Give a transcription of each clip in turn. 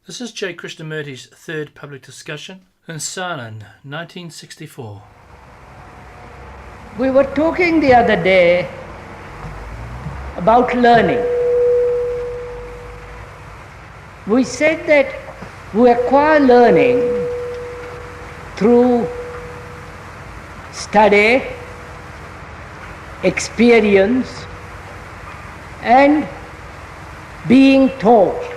This is J. Krishnamurti's third public discussion in Saanen, 1964. We were talking the other day about learning. We said that we acquire learning through study, experience, and being taught.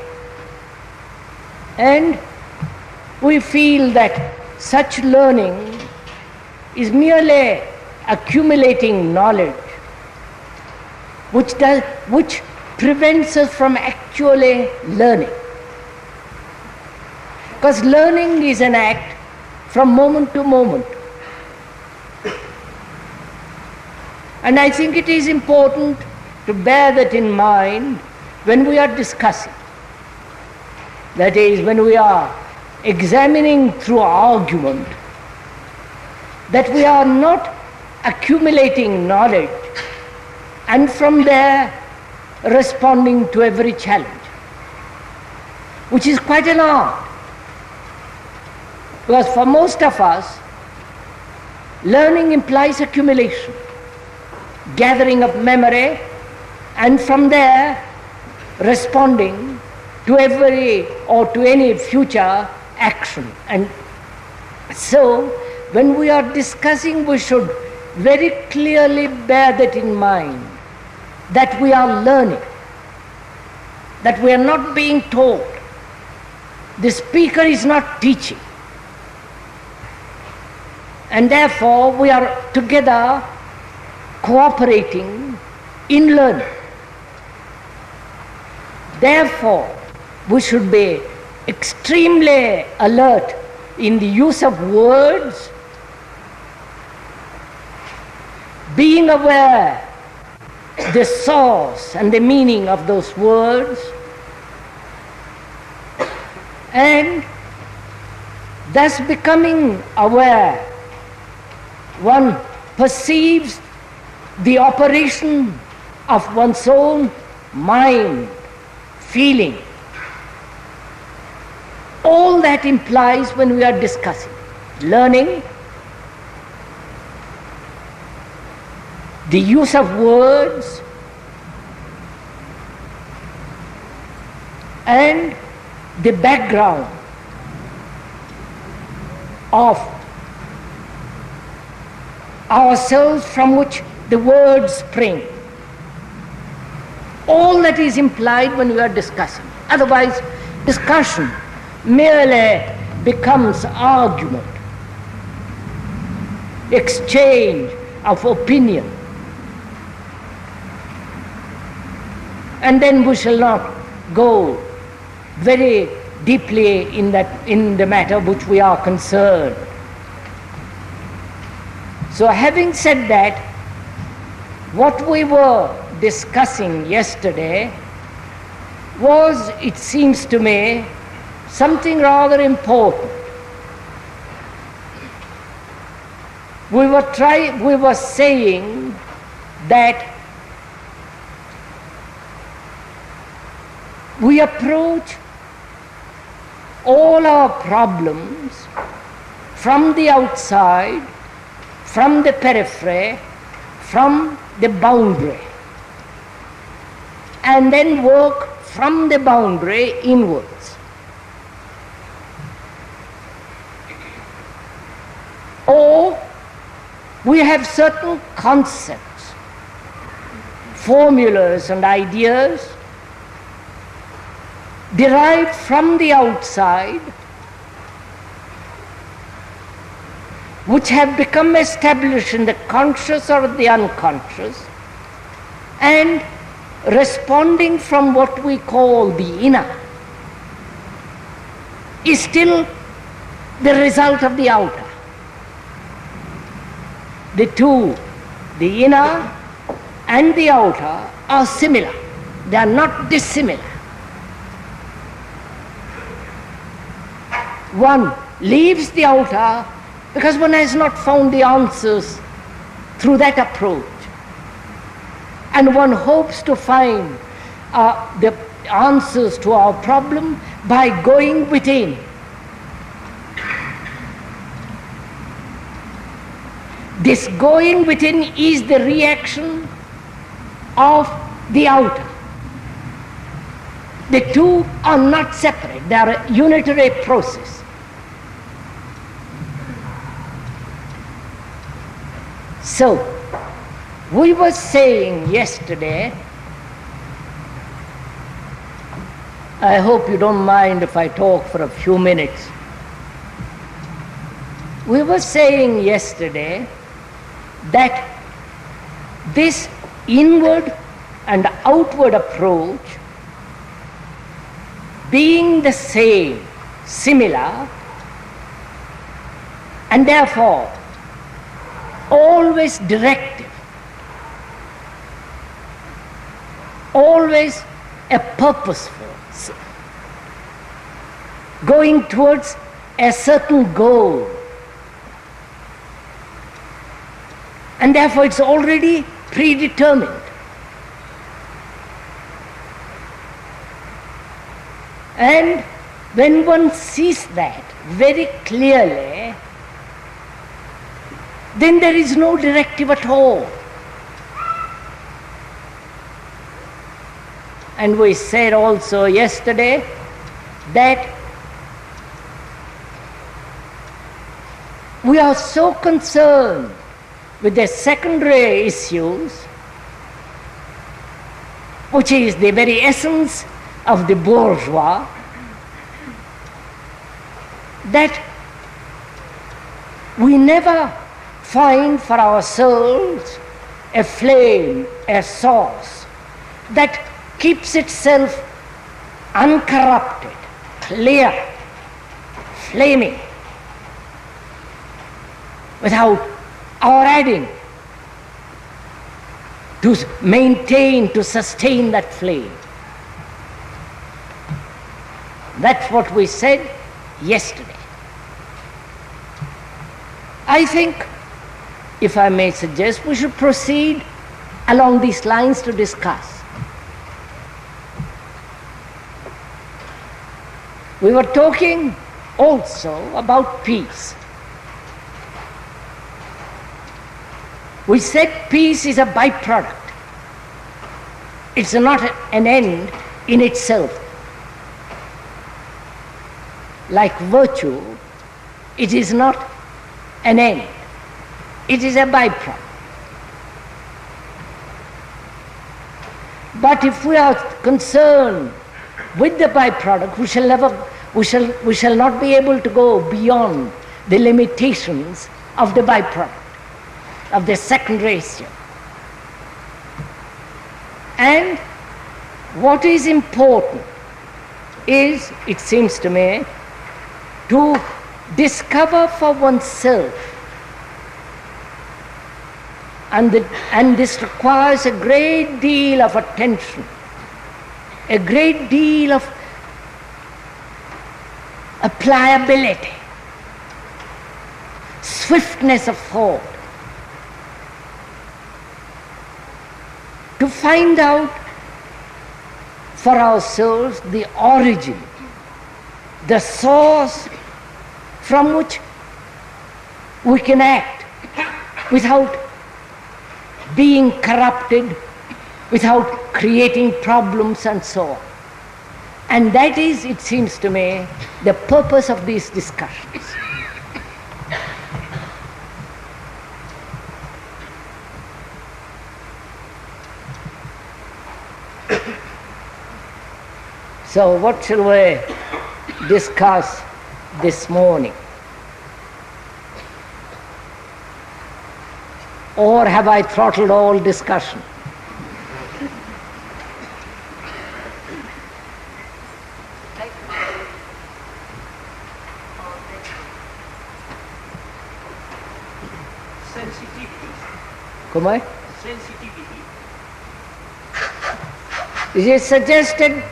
And we feel that such learning is merely accumulating knowledge, which prevents us from actually learning. Because learning is an act from moment to moment. And I think it is important to bear that in mind when we are discussing. That is, when we are examining through argument, that we are not accumulating knowledge and from there responding to every challenge, which is quite an art. Because for most of us, learning implies accumulation, gathering of memory, and from there responding to every or to any future action. And so when we are discussing, we should very clearly bear that in mind, that we are learning, that we are not being taught. The speaker is not teaching. And therefore we are together cooperating in learning. Therefore, we should be extremely alert in the use of words, being aware the source and the meaning of those words, and thus becoming aware, one perceives the operation of one's own mind, feeling. All that implies when we are discussing learning, the use of words, and the background of ourselves from which the words spring. All that is implied when we are discussing. Otherwise, discussion merely becomes argument, exchange of opinion. And then we shall not go very deeply in the matter which we are concerned. So having said that, what we were discussing yesterday was, it seems to me, something rather important. We were saying that we approach all our problems from the outside, from the periphery, from the boundary, and then work from the boundary inwards. Or we have certain concepts, formulas and ideas derived from the outside, which have become established in the conscious or the unconscious, and responding from what we call the inner, is still the result of the outer. The two, the inner and the outer, are similar. They are not dissimilar. One leaves the outer because one has not found the answers through that approach. And one hopes to find answers to our problem by going within. This going within is the reaction of the outer. The two are not separate, they are a unitary process. So, we were saying yesterday, I hope you don't mind if I talk for a few minutes. We were saying yesterday that this inward and outward approach, being the same, similar, and therefore always directive, always a purposeful, going towards a certain goal. And therefore it's already predetermined. And when one sees that very clearly, then there is no directive at all. And we said also yesterday that we are so concerned with the secondary issues, which is the very essence of the bourgeois, that we never find for ourselves a flame, a source that keeps itself uncorrupted, clear, flaming, without our adding to maintain, to sustain that flame. That's what we said yesterday. I think, if I may suggest, we should proceed along these lines to discuss. We were talking also about peace. We said peace is a byproduct. It's not an end in itself. Like virtue, it is not an end. It is a byproduct. But if we are concerned with the byproduct, we shall not be able to go beyond the limitations of the byproduct, of the second ratio. And what is important is, it seems to me, to discover for oneself, and this requires a great deal of attention, a great deal of pliability, swiftness of thought, to find out for ourselves the origin, the source from which we can act without being corrupted, without creating problems and so on. And that is, it seems to me, the purpose of these discussions. So what shall we discuss this morning? Or have I throttled all discussion? Sensitivity. Come on? Sensitivity. It is suggested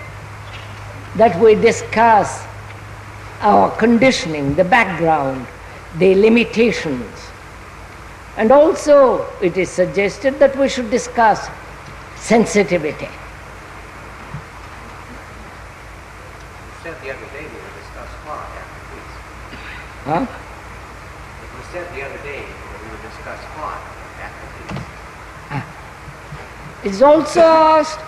that we discuss our conditioning, the background, the limitations. And also it is suggested that we should discuss sensitivity. thought after peace. Huh? It was said the other day that we would discuss thought after peace. It's also asked,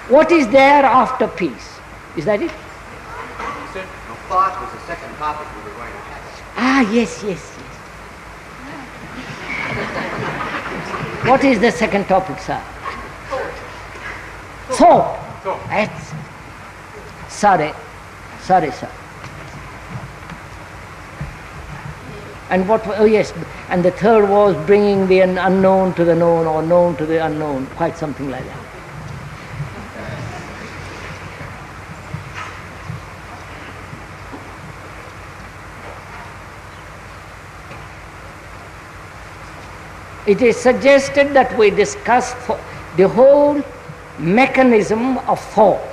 what is there after peace? Is that it? No, thought was the second topic we were going to have. Ah, yes. What is the second topic, sir? Thought. That's, sorry, sir. And what, oh yes, and the third was bringing the unknown to the known, or known to the unknown, quite something like that. It is suggested that we discuss the whole mechanism of thought.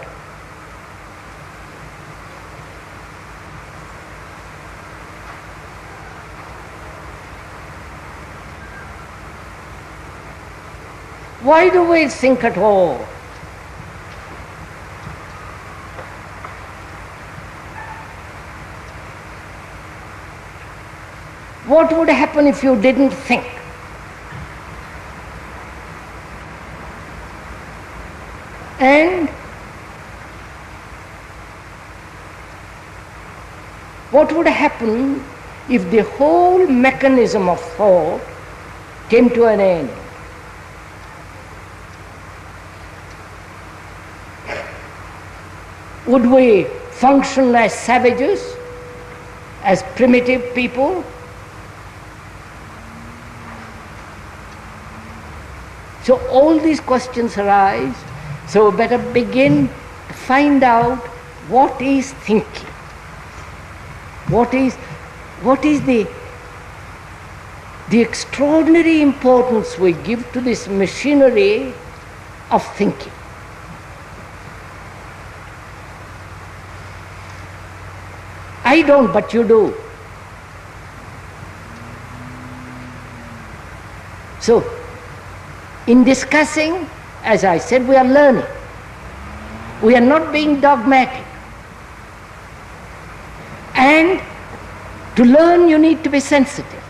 Why do we think at all? What would happen if you didn't think? And what would happen if the whole mechanism of thought came to an end? Would we function as savages, as primitive people? So all these questions arise. So better begin to find out what is thinking. What is the extraordinary importance we give to this machinery of thinking. I don't, but you do. So, in discussing, as I said, we are learning. We are not being dogmatic. And to learn, you need to be sensitive.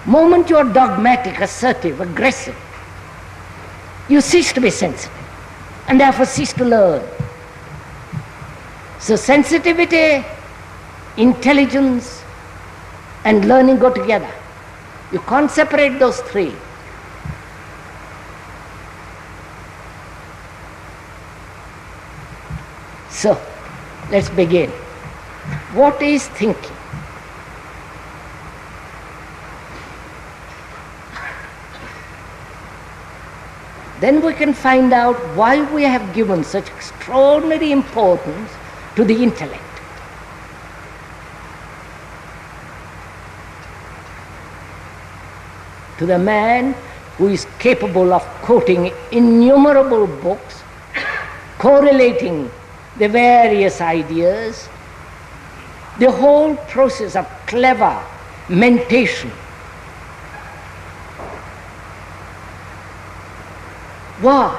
Moment you are dogmatic, assertive, aggressive, you cease to be sensitive, and therefore cease to learn. So sensitivity, intelligence, and learning go together. You can't separate those three. So, let's begin. What is thinking? Then we can find out why we have given such extraordinary importance to the intellect. To the man who is capable of quoting innumerable books, correlating the various ideas, the whole process of clever mentation. Wow!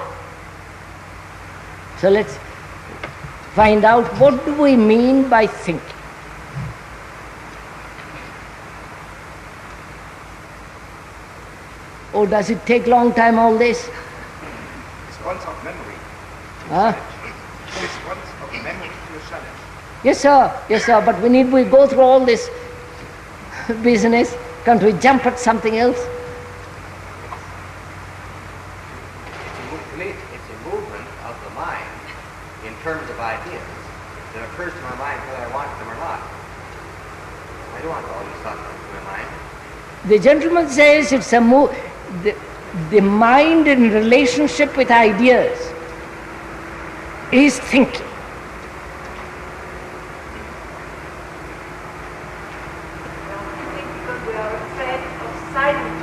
So let's find out what do we mean by thinking. Or does it take long time, all this? It's once of memory. Huh? It's once of memory to a challenge. Yes sir, but we go through all this business, can't we jump at something else? It's a movement of the mind in terms of ideas that occurs to my mind whether I want them or not. I don't want all these thoughts into my mind. The gentleman says it's a the mind in relationship with ideas is thinking. Because we are afraid of silence.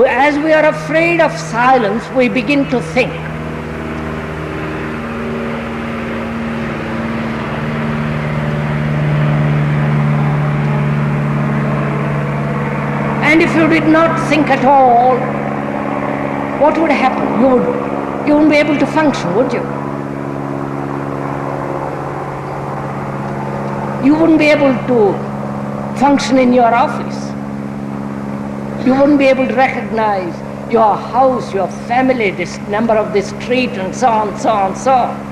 As we are afraid of silence, we begin to think. And if you did not think at all, what would happen? you wouldn't be able to function, would you? You wouldn't be able to function in your office. You wouldn't be able to recognize your house, your family, this number of this street, and so on, so on, so on.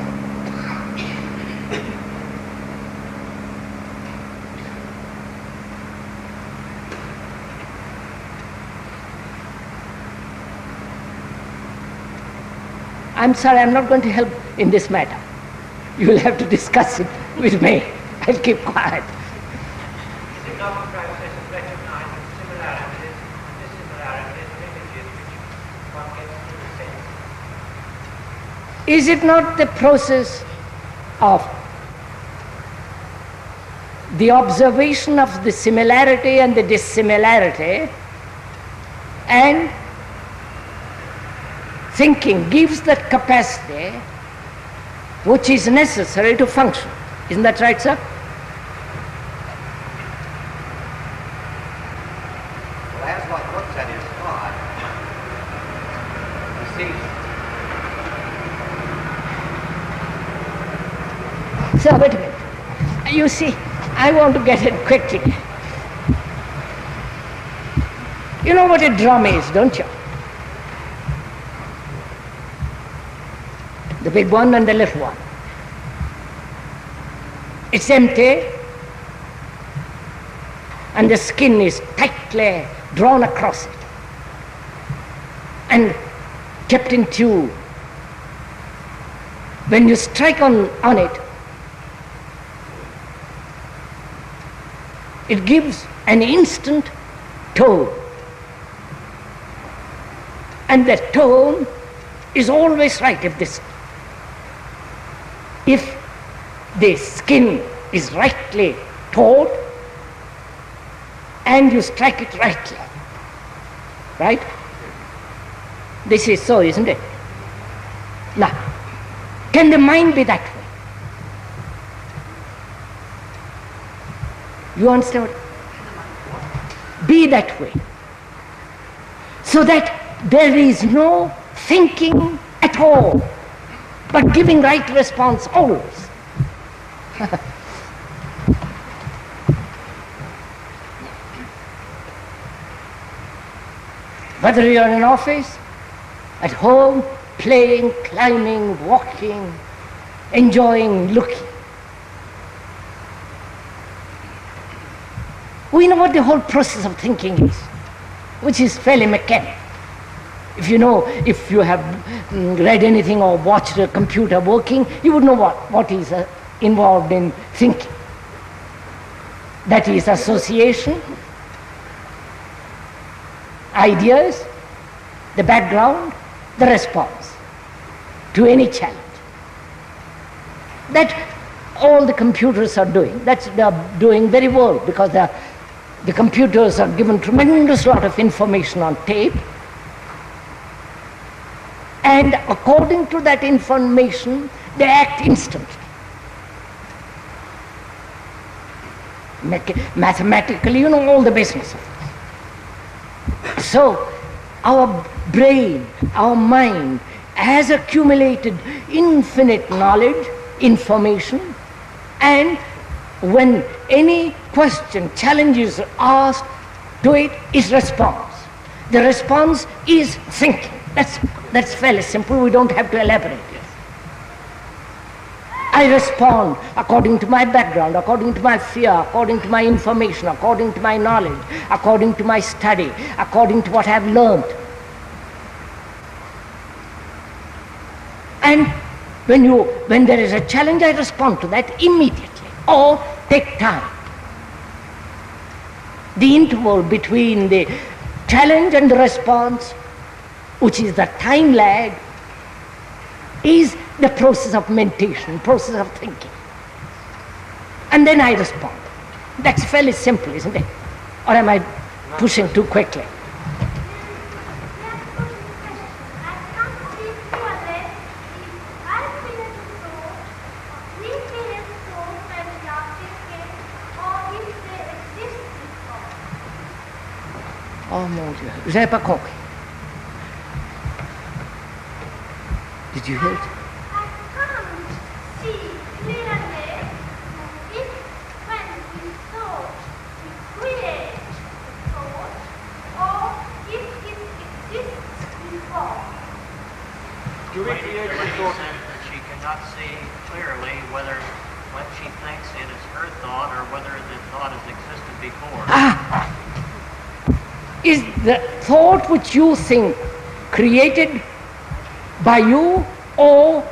I'm sorry, I'm not going to help in this matter. You will have to discuss it with me. I'll keep quiet. Is it not the process of recognizing similarities and dissimilarities and images which one gets through the sense? Is it not the process of the observation of the similarity and the dissimilarity, and thinking gives that capacity which is necessary to function? Isn't that right, sir? Well, as one looks at his thought, he sees. Sir, wait a minute. You see, I want to get it quickly. You know what a drum is, don't you? The big one and the little one. It's empty, and the skin is tightly drawn across it and kept in tune. When you strike on it, it gives an instant tone, and that tone is always right if the skin is rightly taut and you strike it rightly. Right? This is so, isn't it? Now, can the mind be that way? You understand what? Be that way. So that there is no thinking at all, but giving right response always. Whether you're in an office, at home, playing, climbing, walking, enjoying, looking. We know what the whole process of thinking is, which is fairly mechanical. If you have read anything or watched a computer working, you would know what is involved in thinking. That is association, ideas, the background, the response to any challenge. That all the computers are doing. They are doing very well, because the computers are given tremendous lot of information on tape, and according to that information they act instantly. Mathematically, all the business of it. So our brain, our mind has accumulated infinite knowledge, information, and when any question, challenge is asked to it, is response. The response is thinking. That's fairly simple. We don't have to elaborate it. I respond according to my background, according to my fear, according to my information, according to my knowledge, according to my study, according to what I've learned. And when there is a challenge, I respond to that immediately, or take time. The interval between the challenge and the response, which is the time lag, is the process of meditation, process of thinking. And then I respond. That's fairly simple, isn't it? Or am I pushing too quickly? Oh mon Dieu, je n'avais pas compris. Did you hear it? I can't see clearly if when we thought we create thought or if it exists before. Do we create the thought? That she cannot see clearly whether what she thinks it is her thought or whether the thought has existed before. Is the thought which you think created by you or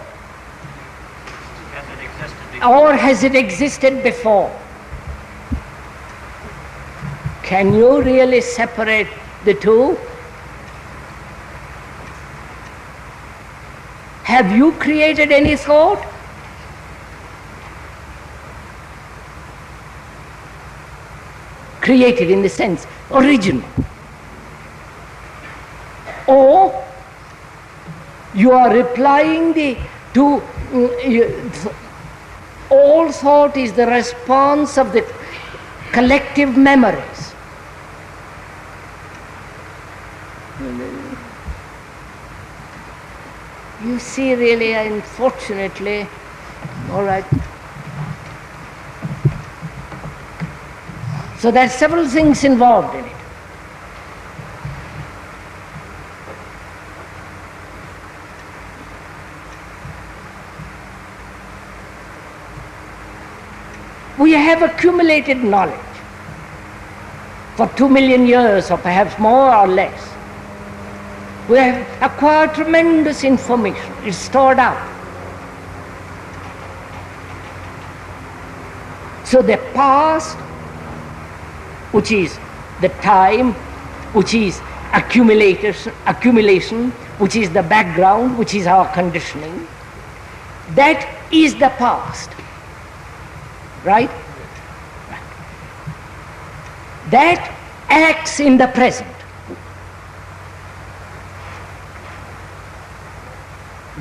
Has it existed before? has it existed before? Can you really separate the two? Have you created any thought? Created in the sense original. Or you are replying to all thought is the response of the collective memories. You see, really, unfortunately, all right. So there are several things involved in it. We have accumulated knowledge for 2 million years or perhaps more or less. We have acquired tremendous information. It's stored up. So the past, which is the time, which is accumulation, which is the background, which is our conditioning, that is the past. Right? That acts in the present.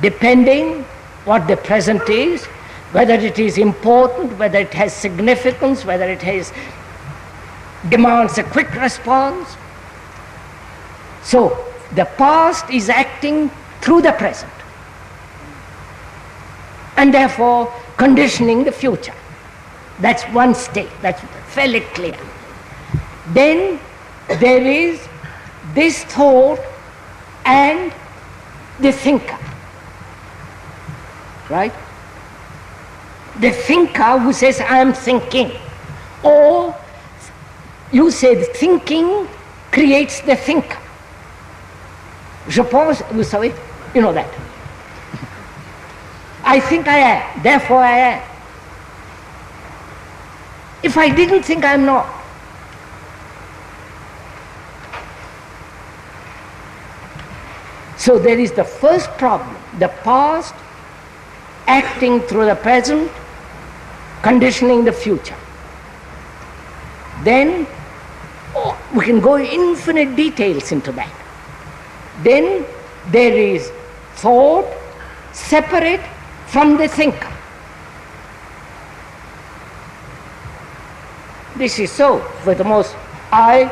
Depending what the present is, whether it is important, whether it has significance, whether it demands a quick response. So the past is acting through the present and therefore conditioning the future. That's one state, that's fairly clear. Then there is this thought and the thinker, right? The thinker who says, I am thinking. Or you say the thinking creates the thinker. Je pense, vous savez, you know that. I think I am, therefore I am. If I didn't think, I'm not. So there is the first problem, the past acting through the present, conditioning the future. Then we can go infinite details into that. Then there is thought separate from the thinker. This is so. For the most, I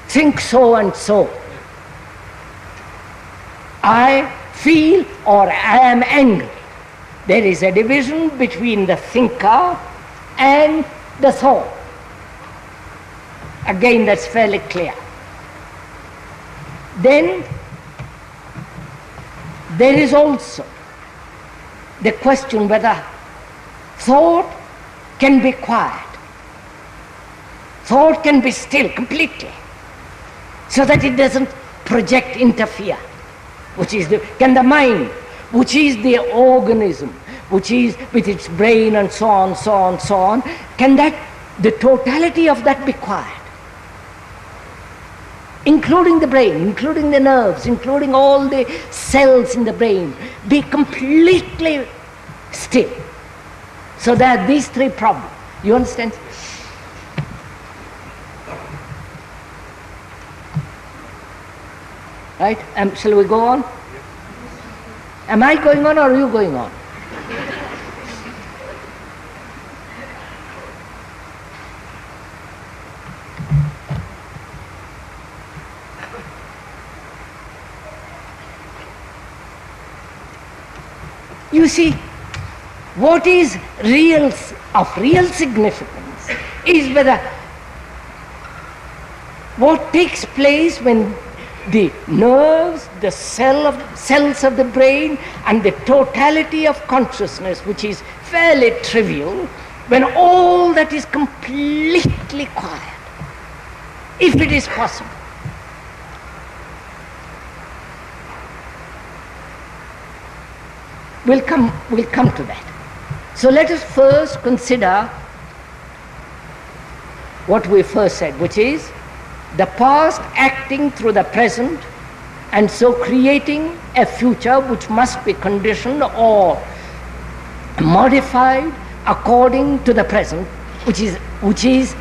think so and so. I feel or I am angry. There is a division between the thinker and the thought. Again, that's fairly clear. Then there is also the question whether thought can be quiet. Thought can be still completely, so that it doesn't project, interfere. Can the mind, which is the organism, which is with its brain and so on, so on, so on, can the totality of that be quiet? Including the brain, including the nerves, including all the cells in the brain, be completely still. So there are these three problems. You understand? Right? Shall we go on? Am I going on or are you going on? You see, what is of real significance is whether what takes place when the nerves, the cells of the brain, and the totality of consciousness, which is fairly trivial, when all that is completely quiet, if it is possible. We'll come to that. So let us first consider what we first said, which is the past acting through the present, and so creating a future which must be conditioned or modified according to the present, which is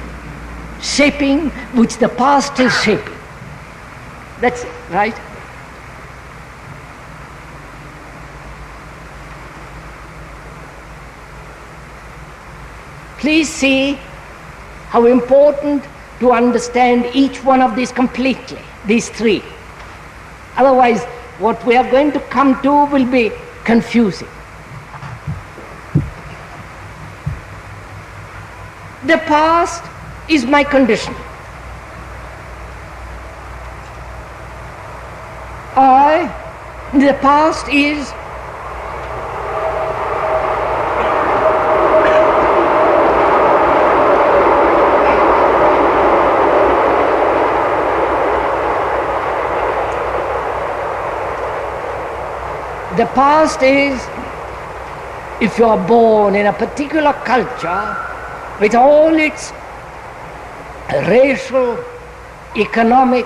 shaping, which the past is shaping. That's it, right? Please see how important to understand each one of these completely, these three. Otherwise, what we are going to come to will be confusing. The past is my condition. The past is if you are born in a particular culture with all its racial, economic,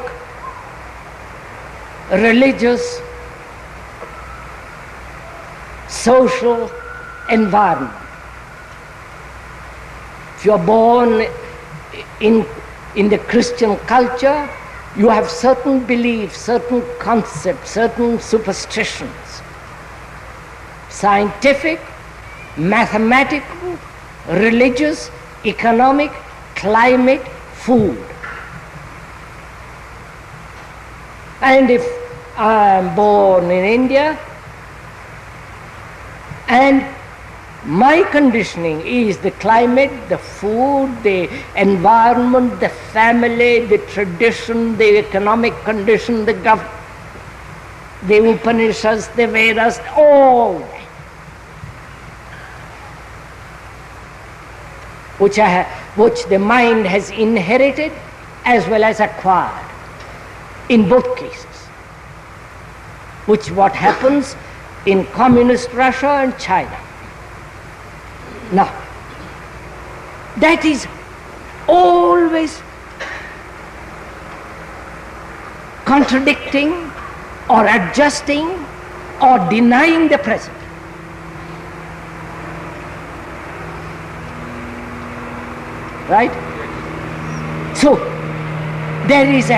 religious, social environment. If you are born in the Christian culture, you have certain beliefs, certain concepts, certain superstitions. Scientific, mathematical, religious, economic, climate, food. And if I am born in India and my conditioning is the climate, the food, the environment, the family, the tradition, the economic condition, the Upanishads, the Vedas, all that, which the mind has inherited as well as acquired in both cases, which what happens in communist Russia and China. Now, that is always contradicting or adjusting or denying the present. Right? So, there is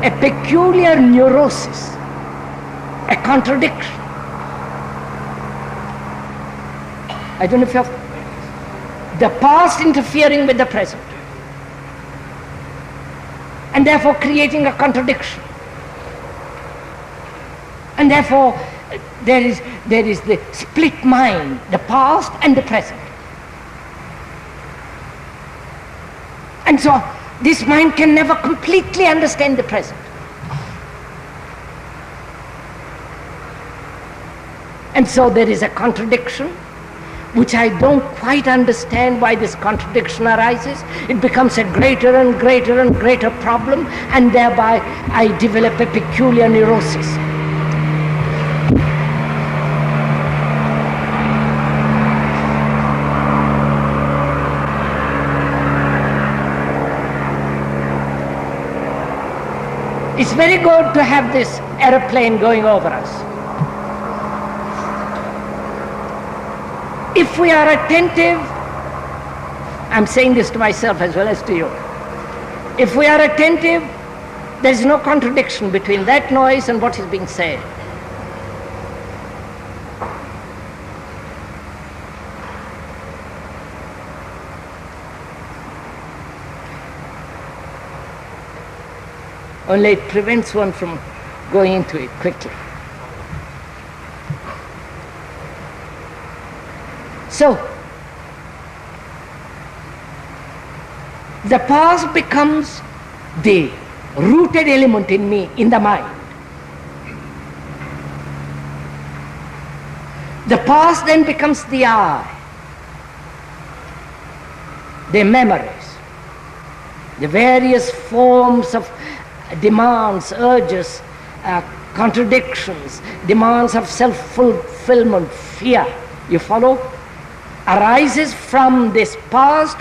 a peculiar neurosis, a contradiction. I don't know if you have the past interfering with the present, and therefore creating a contradiction. And therefore there is the split mind, the past and the present. And so this mind can never completely understand the present. And so there is a contradiction, which I don't quite understand why this contradiction arises. It becomes a greater and greater and greater problem, and thereby I develop a peculiar neurosis. It's very good to have this aeroplane going over us. If we are attentive, I'm saying this to myself as well as to you, if we are attentive, there is no contradiction between that noise and what is being said. only it prevents one from going into it quickly. So, the past becomes the rooted element in me, in the mind. The past then becomes the I, the memories, the various forms of demands, urges, contradictions, demands of self-fulfillment, fear, you follow, arises from this past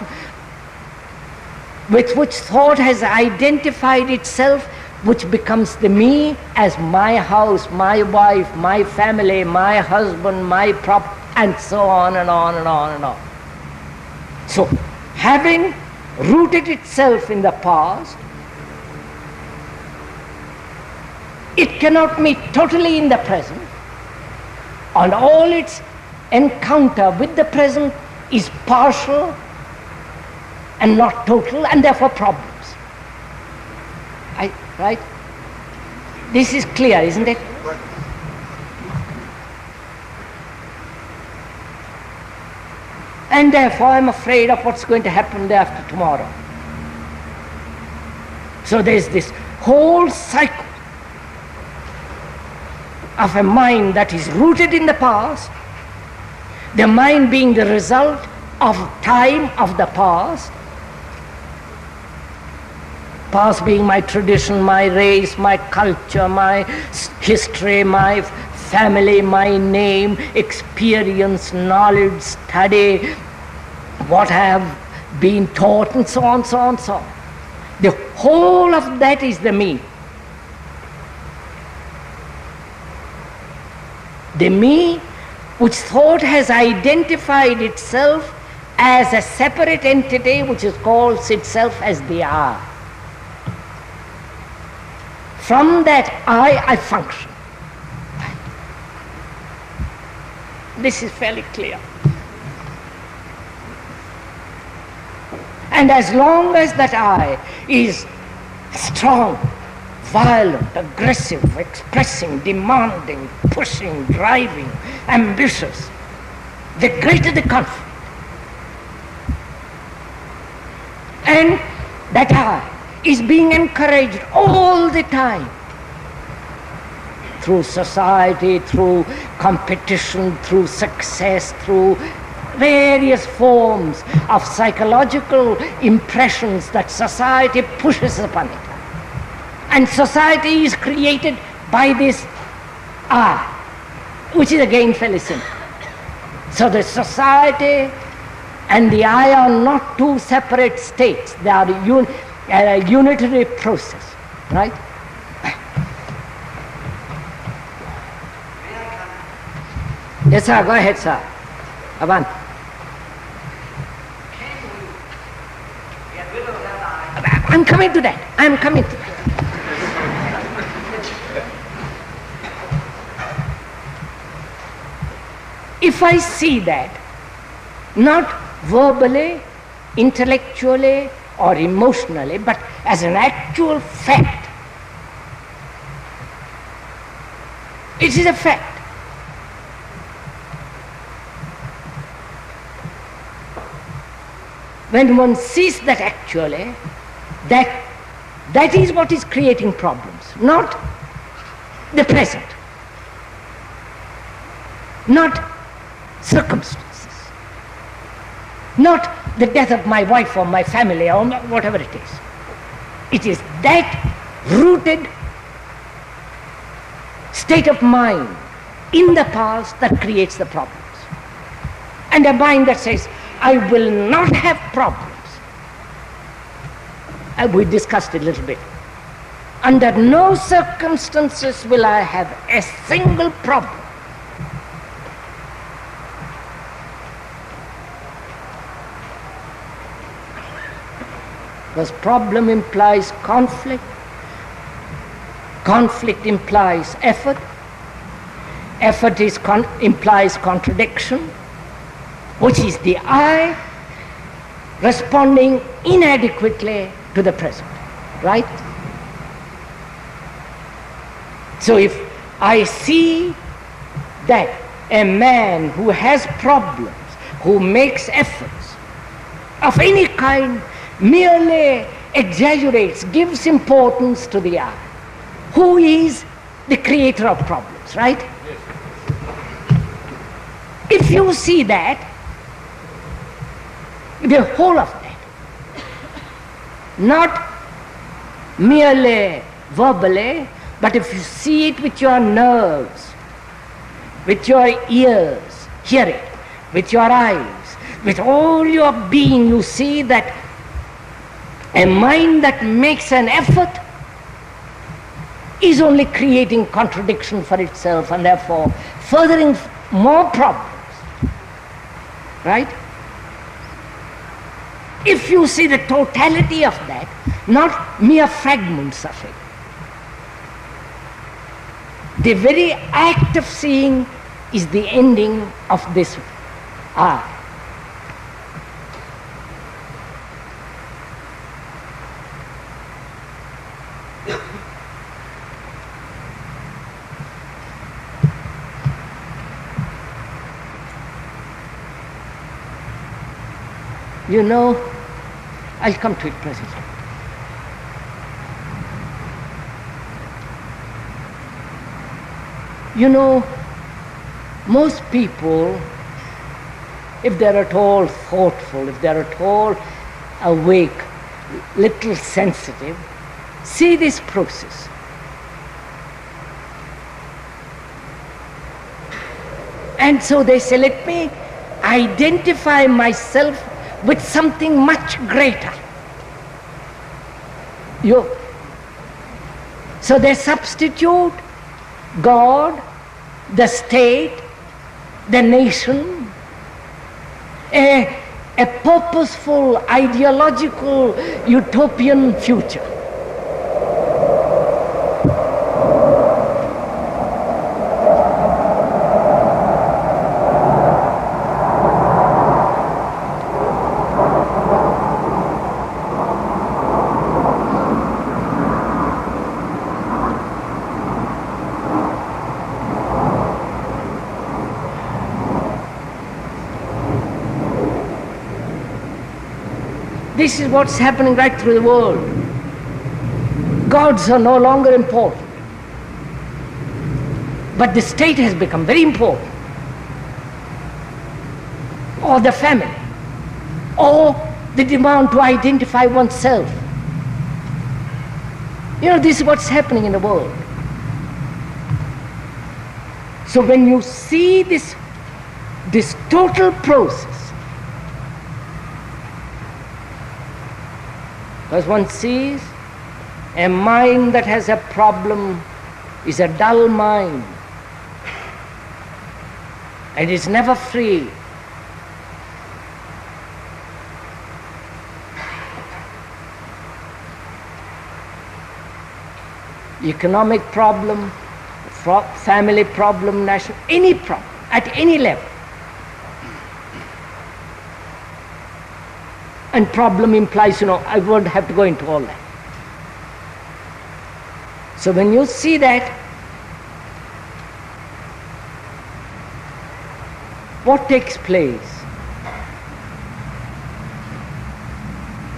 with which thought has identified itself, which becomes the me as my house, my wife, my family, my husband, my prop, and so on and on and on and on. So, having rooted itself in the past, it cannot meet totally in the present, and all its encounter with the present is partial and not total, and therefore problems. Right? This is clear, isn't it? And therefore I'm afraid of what's going to happen day after tomorrow. So there's this whole cycle of a mind that is rooted in the past, the mind being the result of time of the past being my tradition, my race, my culture, my history, my family, my name, experience, knowledge, study, what I have been taught, and so on, so on, so on. The whole of that is the me. The me which thought has identified itself as a separate entity which calls itself as the I. From that I function. This is fairly clear. And as long as that I is strong, violent, aggressive, expressing, demanding, pushing, driving, ambitious, the greater the conflict. And that I is being encouraged all the time through society, through competition, through success, through various forms of psychological impressions that society pushes upon it. And society is created by this I, which is again fairly simple. So the society and the I are not two separate states, they are a unitary process, right? Yes, sir, go ahead, sir. Avant. I'm coming to that. I'm coming to that. If I see that, not verbally, intellectually, or emotionally, but as an actual fact, it is a fact. When one sees that actually, that is what is creating problems, not the present, not circumstances, not the death of my wife or my family or whatever it is. It is that rooted state of mind in the past that creates the problems. And a mind that says, I will not have problems. We discussed it a little bit. Under no circumstances will I have a single problem. Because problem implies conflict, conflict implies effort, effort implies contradiction, which is the I responding inadequately to the present, right? So if I see that a man who has problems, who makes efforts of any kind, merely exaggerates, gives importance to the I, who is the creator of problems, right? Yes. If you see that, the whole of that, not merely verbally, but if you see it with your nerves, with your ears, hear it, with your eyes, with all your being, you see that a mind that makes an effort is only creating contradiction for itself and therefore furthering more problems, right? If you see the totality of that, not mere fragments of it, the very act of seeing is the ending of this I. You know, I'll come to it presently. You know, most people, if they're at all thoughtful, if they're at all awake, little sensitive, see this process. And so they say, let me identify myself with something much greater. So they substitute God, the state, the nation, a purposeful, ideological, utopian future. This is what's happening right through the world. Gods are no longer important, but the state has become very important, or the family, or the demand to identify oneself. You know, this is what's happening in the world. So when you see this total process, because one sees a mind that has a problem is a dull mind and is never free. Economic problem, family problem, national, any problem, at any level. And problem implies, I won't have to go into all that. So when you see that, what takes place?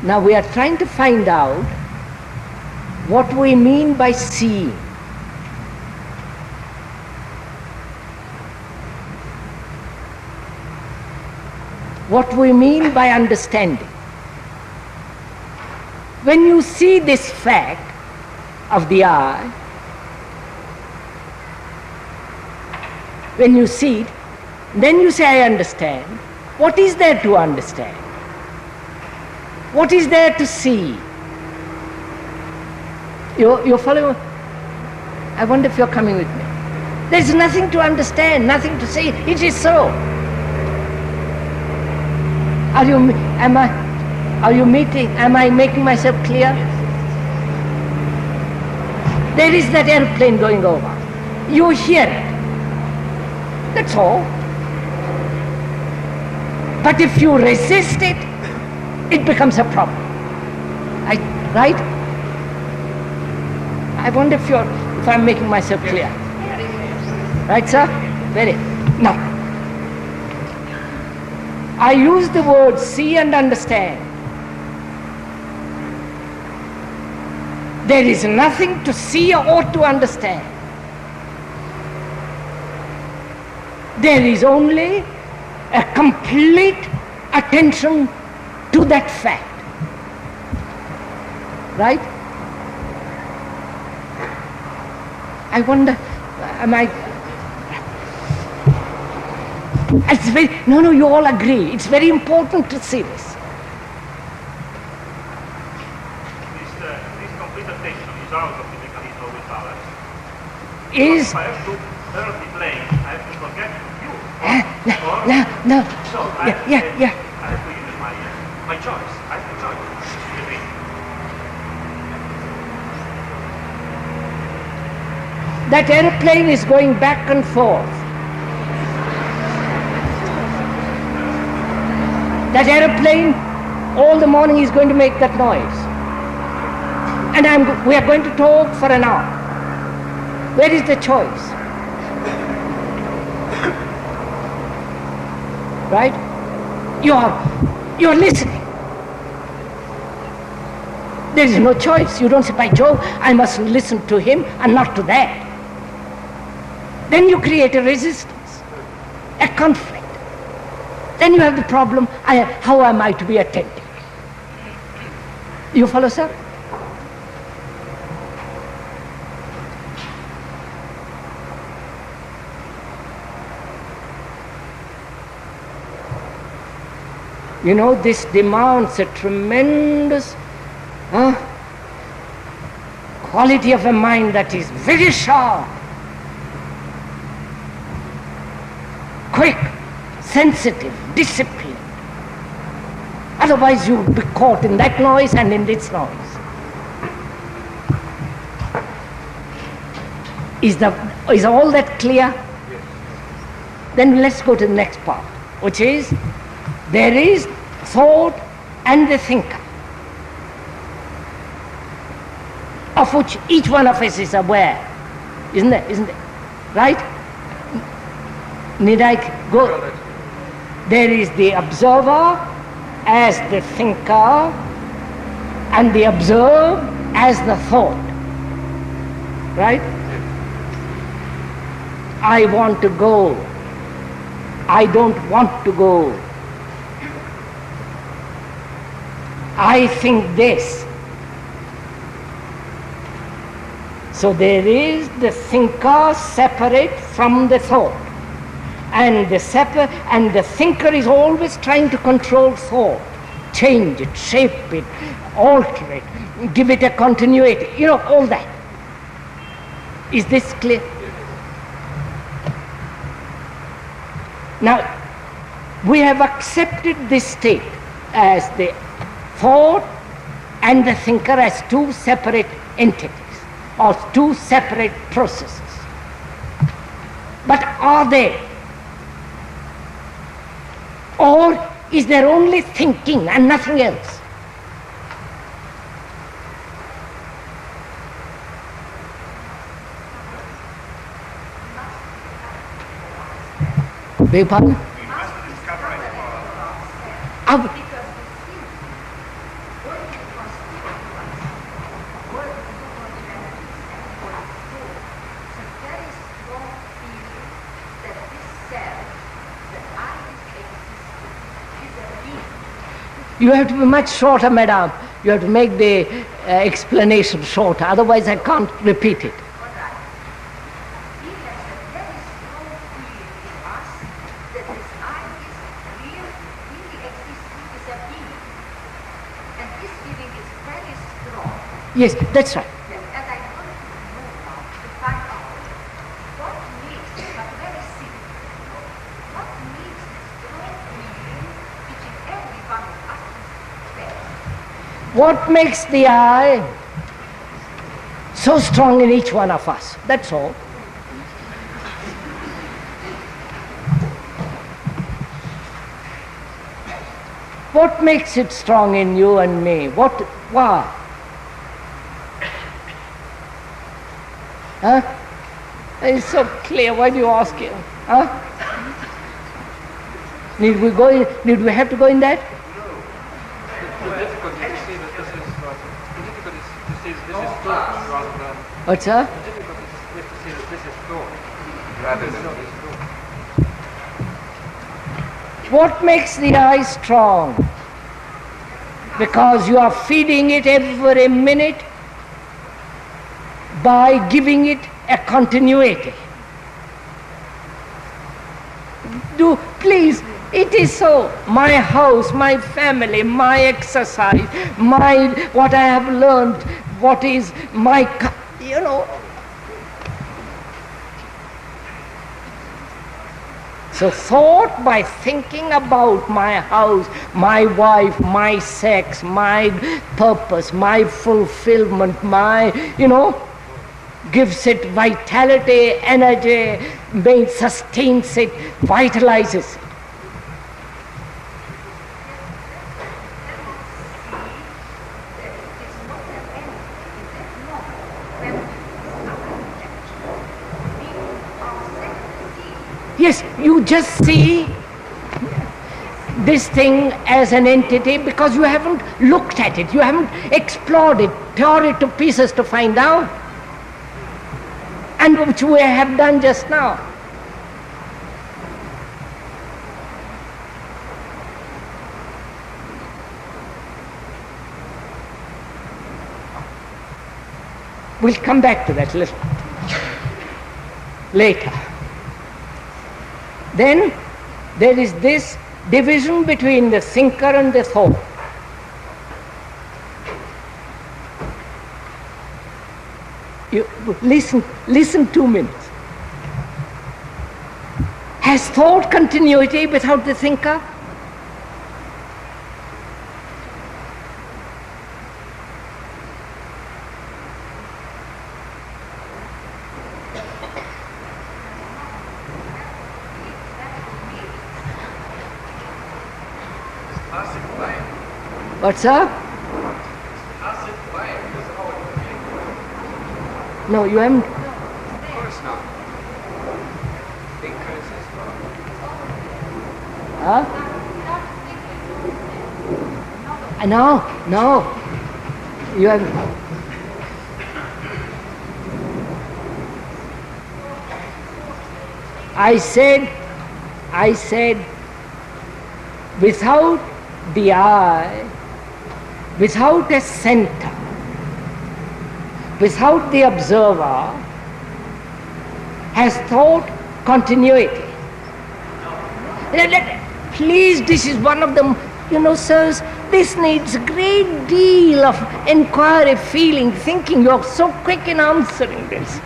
Now we are trying to find out what we mean by seeing. What we mean by understanding. When you see this fact of the I, when you see it, then you say, I understand. What is there to understand? What is there to see? You're following? I wonder if you're coming with me. There's nothing to understand, nothing to see. It is so. Am I making myself clear? There is that airplane going over. You hear it. That's all. But if you resist it, it becomes a problem. Right? I wonder if if I'm making myself clear. Right, sir? Very. Now, I use the word see and understand. There is nothing to see or to understand. There is only a complete attention to that fact. Right? I wonder, am I... It's very... No, you all agree. It's very important to see this. This complete attention is out of the mechanism of the others. Is... If I have to learn the plane, I have to forget you. No. So Yeah. I have to use my choice. I have to choose. You mean? That aeroplane is going back and forth. That aeroplane all the morning is going to make that noise. And we are going to talk for an hour. Where is the choice? Right? You're listening. There is no choice. You don't say, by Jove, I must listen to him and not to that. Then you create a resistance, a conflict. Then you have the problem, how am I to be attentive? You follow, sir? You know, this demands a tremendous quality of a mind that is very sharp, quick, sensitive, disciplined. Otherwise you'll be caught in that noise and in this noise. Is all that clear? Then let's go to the next part, which is, there is thought and the thinker, of which each one of us is aware. Isn't it? Right? Need I go? There is the observer as the thinker and the observed as the thought. Right? I want to go. I don't want to go. I think this. So there is the thinker separate from the thought. And the thinker is always trying to control thought, change it, shape it, alter it, give it a continuity, all that. Is this clear? Now, we have accepted this state as the thought and the thinker as two separate entities or two separate processes. But are they? Or is there only thinking and nothing else? Beg pardon? We must discover it for ourselves. You have to be much shorter, madam. You have to make the explanation shorter, otherwise I can't repeat it. Yes, that's right. And I want to know now to find out what makes, but very simple, what makes the strong feeling which in every one of us is felt? What makes the I so strong in each one of us? That's all. What makes it strong in you and me? Why? Huh? It's so clear. Why do you ask him? Huh? Need we have to go in that? The difficulty to see that this is thought rather than. What's that? The difficulty is to see that this is thought Rather It's than not thought. What makes the eye strong? Because you are feeding it every minute by giving it a continuity. Please, it is so. My house, my family, my exercise, what I have learned, what is my, So thought by thinking about my house, my wife, my sex, my purpose, my fulfillment, gives it vitality, energy, sustains it, vitalizes it. Yes, you just see this thing as an entity because you haven't looked at it, you haven't explored it, tore it to pieces to find out. And which we have done just now. We'll come back to that little later. Then there is this division between the thinker and the thought. You listen 2 minutes. Has thought continuity without the thinker? What's up? No, you haven't. Of course not. Thinkers is Huh? No. You haven't. I said, without the eye, without a center, without the observer, has thought continuity. Please, this is one of them, sirs, this needs a great deal of inquiry, feeling, thinking. You're so quick in answering this.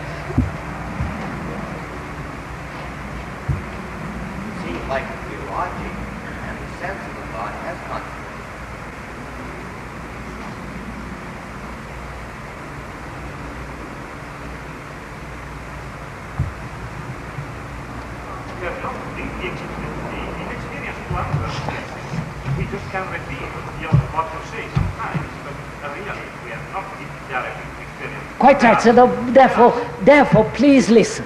seems like the logic and the sense of the thought has continuity. The experience to others, we just can repeat what you say sometimes, but really we have not the direct experience. Quite right. So therefore, please listen.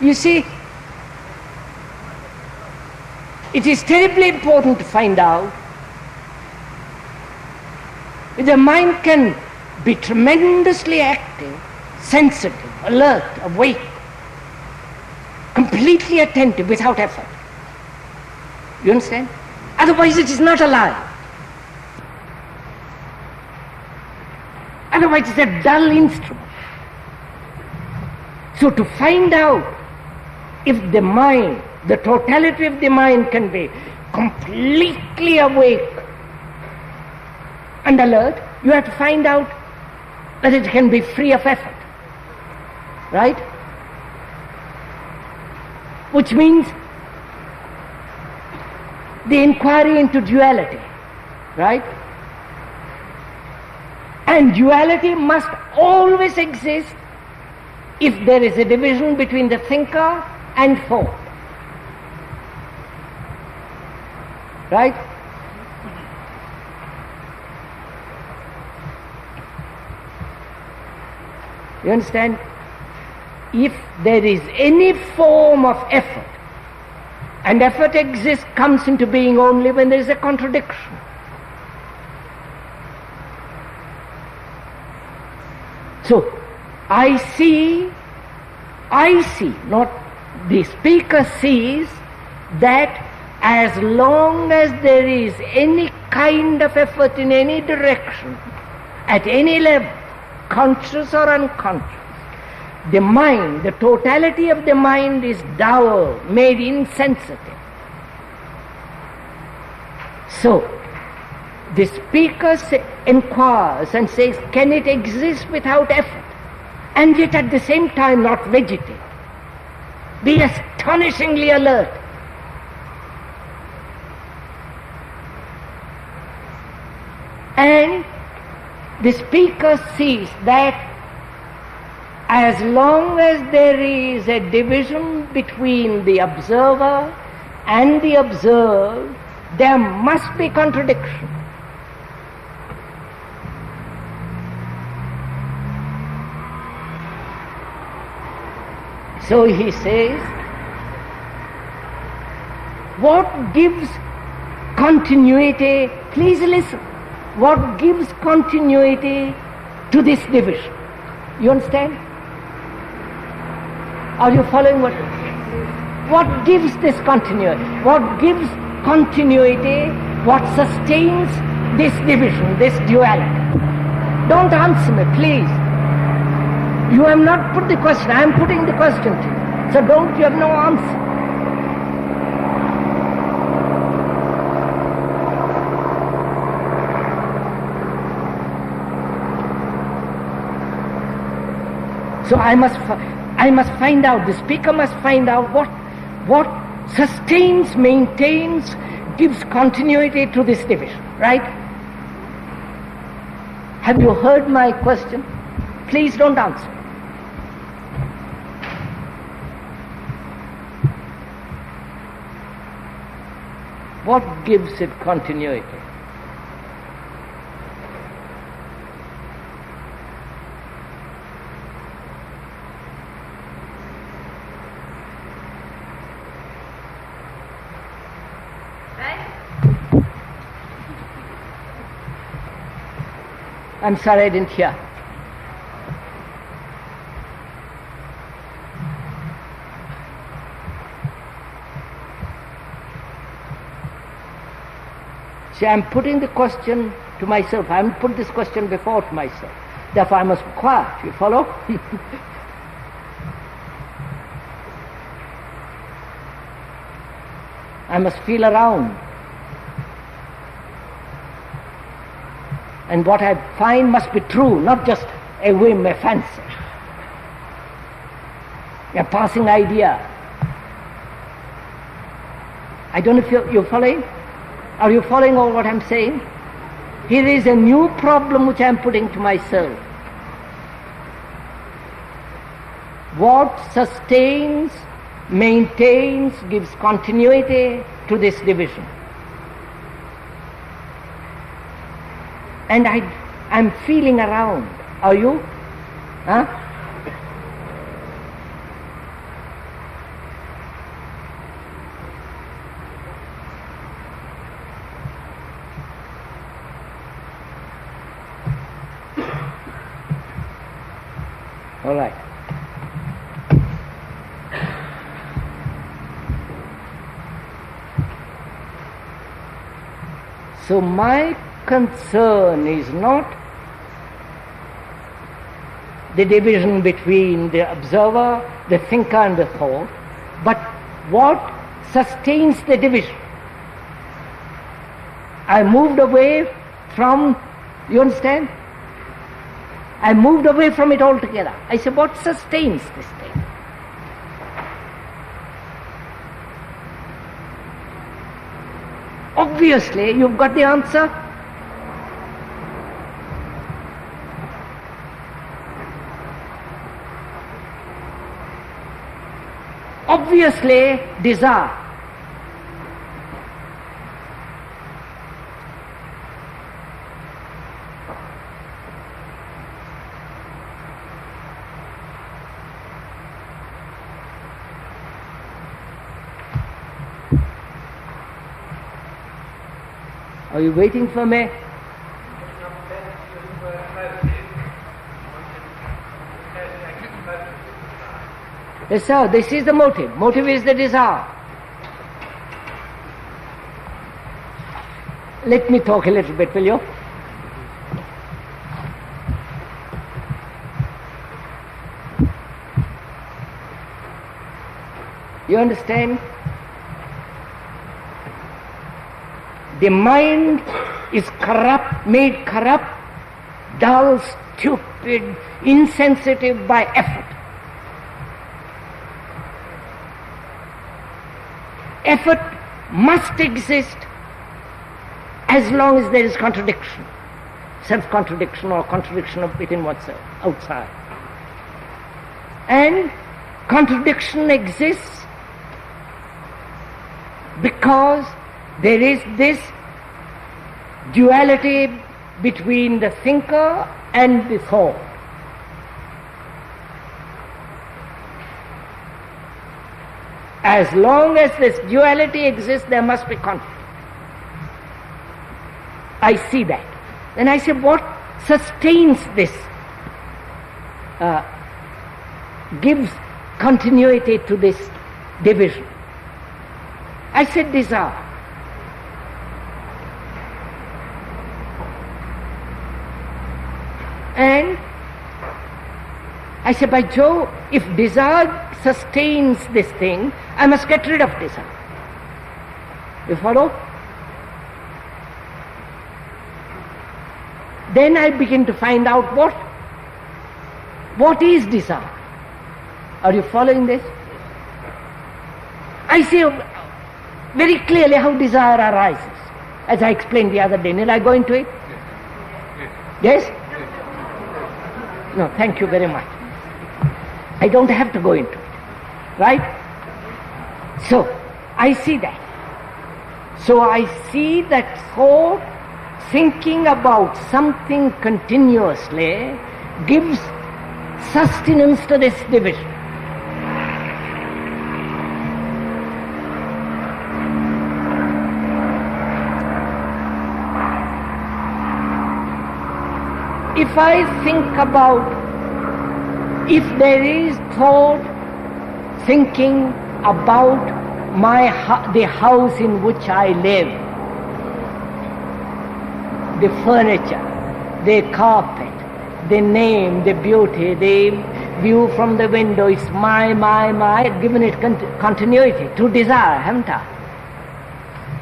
You see, it is terribly important to find out that the mind can be tremendously active, sensitive, alert, awake, completely attentive without effort. You understand? Otherwise it is not alive. Otherwise it's a dull instrument. So to find out if the mind, the totality of the mind can be completely awake and alert, you have to find out that it can be free of effort. Right? Which means the inquiry into duality. Right? And duality must always exist if there is a division between the thinker and thought. Right? You understand? If there is any form of effort, and effort exists, comes into being only when there is a contradiction. So, I see, not the speaker sees that as long as there is any kind of effort in any direction, at any level, conscious or unconscious, the mind, the totality of the mind is dour, made insensitive. So, the speaker inquires and says, can it exist without effort? And yet at the same time not vegetate. Be astonishingly alert. And the speaker sees that as long as there is a division between the observer and the observed, there must be contradiction. So he says, what gives continuity, please listen, what gives continuity to this division? You understand? Are you following what gives this continuity? What gives continuity? What sustains this division, this duality? Don't answer me, please. You have not put the question, I am putting the question to you. So you have no answer. So I must find out, the speaker must find out what sustains, maintains, gives continuity to this division, right? Have you heard my question? Please don't answer. What gives it continuity? I'm sorry I didn't hear. See, I'm putting the question to myself. I haven't put this question before to myself. Therefore I must be quiet. You follow? I must feel around. And what I find must be true, not just a whim, a fancy, a passing idea. I don't know if you're following. Are you following all what I'm saying? Here is a new problem which I'm putting to myself. What sustains, maintains, gives continuity to this division? And I'm feeling around. Are you? Huh? All right. So my concern is not the division between the observer, the thinker and the thought, but what sustains the division. I moved away from, you understand? I moved away from it altogether. I said, what sustains this thing? Obviously, you've got the answer. Obviously, desire. Are you waiting for me? Yes, sir, this is the motive. Motive is the desire. Let me talk a little bit, will you? You understand? The mind is corrupt, made corrupt, dull, stupid, insensitive by effort. Effort must exist as long as there is contradiction, self-contradiction or contradiction within oneself, outside. And contradiction exists because there is this duality between the thinker and the thought. As long as this duality exists, there must be conflict. I see that. Then I say, what sustains this, gives continuity to this division? I said desire. And I said, by Jove, if desire sustains this thing, I must get rid of desire. You follow? Then I begin to find out what is desire. Are you following this? I see very clearly how desire arises, as I explained the other day. Need I go into it? Yes? No, thank you very much. I don't have to go into it. Right? So, I see that. So I see that thought, thinking about something continuously, gives sustenance to this division. If I think about, if there is thought, thinking about the house in which I live, the furniture, the carpet, the name, the beauty, the view from the window, it's my, I've given it continuity through desire, haven't I?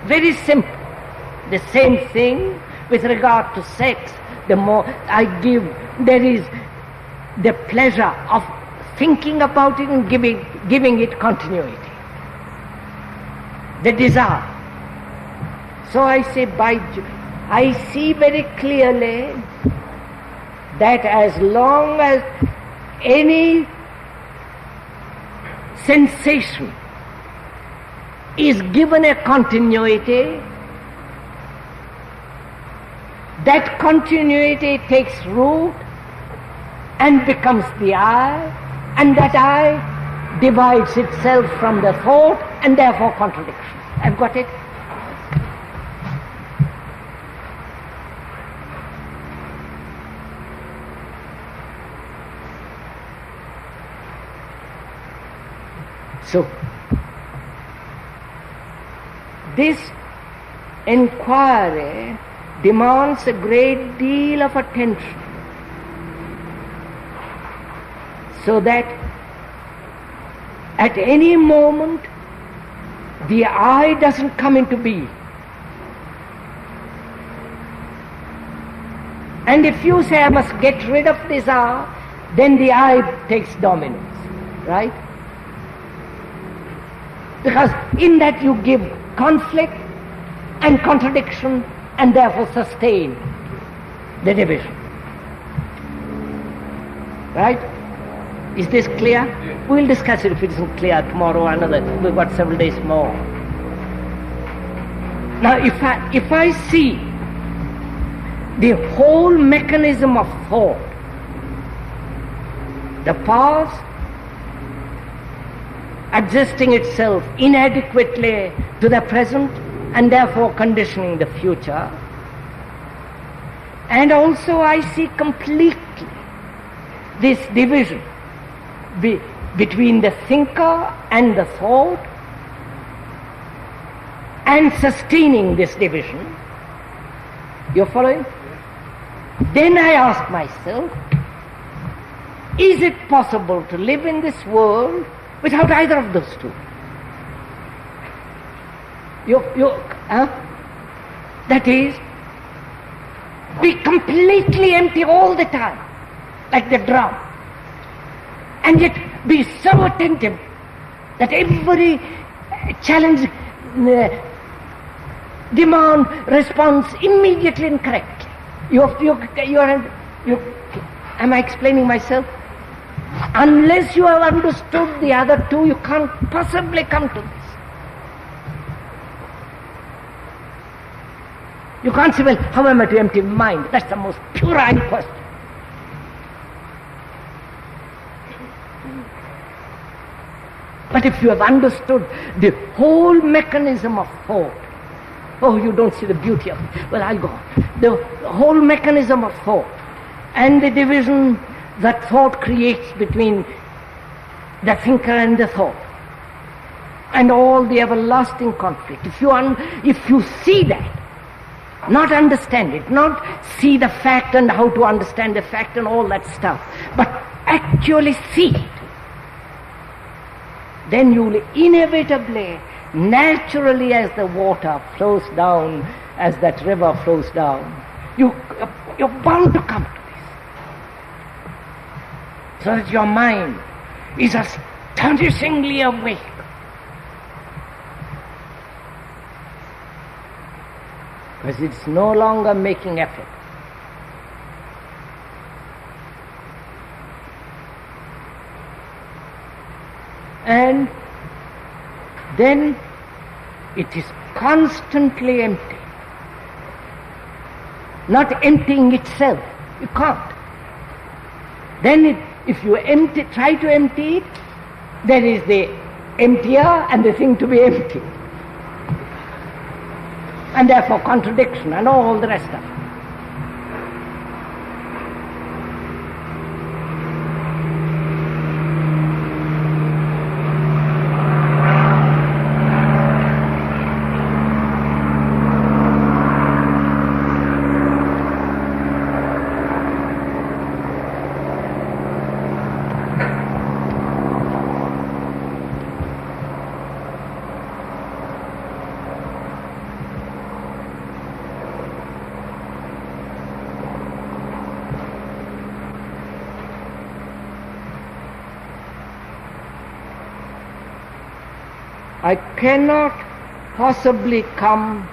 Very simple. The same thing with regard to sex. The more I give, there is the pleasure of thinking about it and giving it continuity. The desire. So I say, I see very clearly that as long as any sensation is given a continuity, that continuity takes root and becomes the I, and that I divides itself from the thought and therefore contradiction. I've got it? So, this inquiry demands a great deal of attention, so that at any moment the I doesn't come into being. And if you say I must get rid of desire, then the I takes dominance, right? Because in that you give conflict and contradiction and therefore sustain the division. Right? Is this clear? We'll discuss it if it isn't clear tomorrow or another. We've got several days more. Now if I see the whole mechanism of thought, the past adjusting itself inadequately to the present and therefore conditioning the future, And also I see completely this division between the thinker and the thought, and sustaining this division. You're following? Then I ask myself, is it possible to live in this world without either of those two? That is, be completely empty all the time, like the drum, and yet be so attentive that every challenge demand responds immediately and correctly. Am I explaining myself? Unless you have understood the other two, you can't possibly come to this. You can't say, well, how am I to empty mind? That's the most puerile question. But if you have understood the whole mechanism of thought, oh, you don't see the beauty of it. Well, I'll go on. The whole mechanism of thought and the division that thought creates between the thinker and the thought, and all the everlasting conflict. If you see that, not understand it, not see the fact and how to understand the fact and all that stuff, but actually see it, then you will inevitably, naturally, as the water flows down, as that river flows down, you're bound to come to this. So that your mind is astonishingly awake. Because it's no longer making effort. And then it is constantly empty. Not emptying itself. You can't. Then if you try to empty it, there is the emptier and the thing to be emptied. And therefore contradiction and all the rest of it. I cannot possibly come,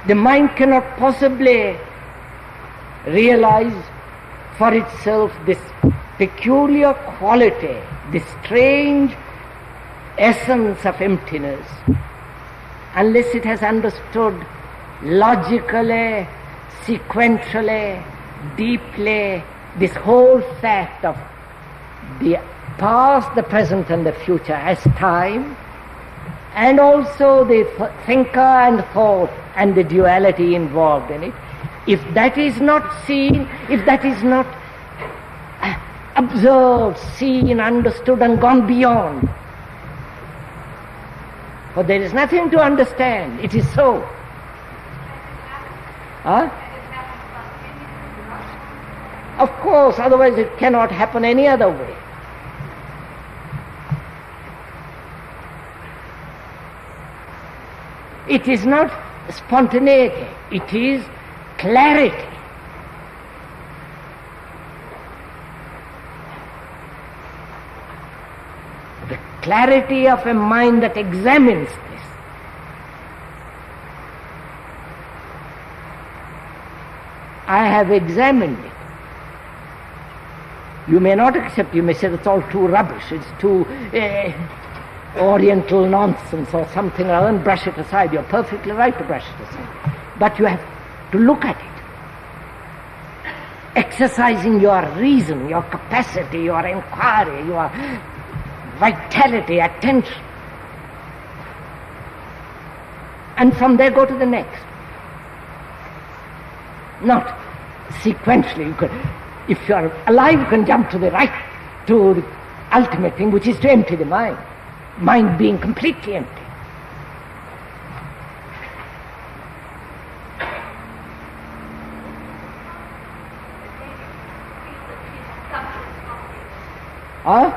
the mind cannot possibly realize for itself this peculiar quality, this strange essence of emptiness, unless it has understood logically, sequentially, deeply this whole fact of the past, the present and the future as time, and also the thinker and thought and the duality involved in it. If that is not seen, if that is not observed, seen, understood and gone beyond, for there is nothing to understand, it is so. Of course, otherwise it cannot happen any other way. It is not spontaneity, it is clarity. The clarity of a mind that examines this. I have examined it. You may not accept, you may say it's all too rubbish, it's too Oriental nonsense or something or other, and brush it aside. You're perfectly right to brush it aside. But you have to look at it, exercising your reason, your capacity, your inquiry, your vitality, attention. And from there go to the next. not sequentially. If you are alive, you can jump to the right, to the ultimate thing, which is to empty the mind. Mind being completely empty. Huh?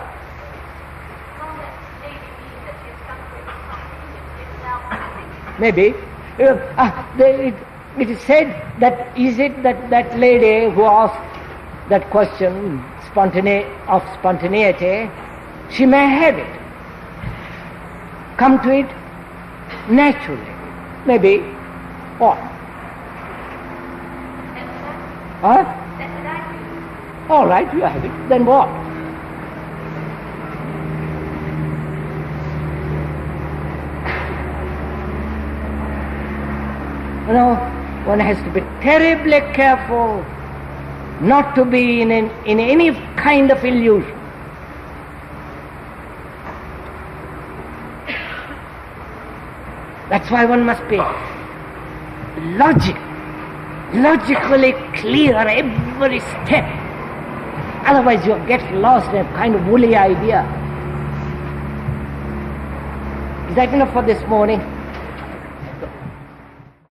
Maybe. It is said that, is it that lady who asked that question of spontaneity, she may have it, come to it naturally. Maybe. What? Huh? All right, you have it. Then what? You know, one has to be terribly careful not to be in any kind of illusion. That's why one must be logically clear every step. Otherwise you get lost in a kind of woolly idea. Is that enough for this morning?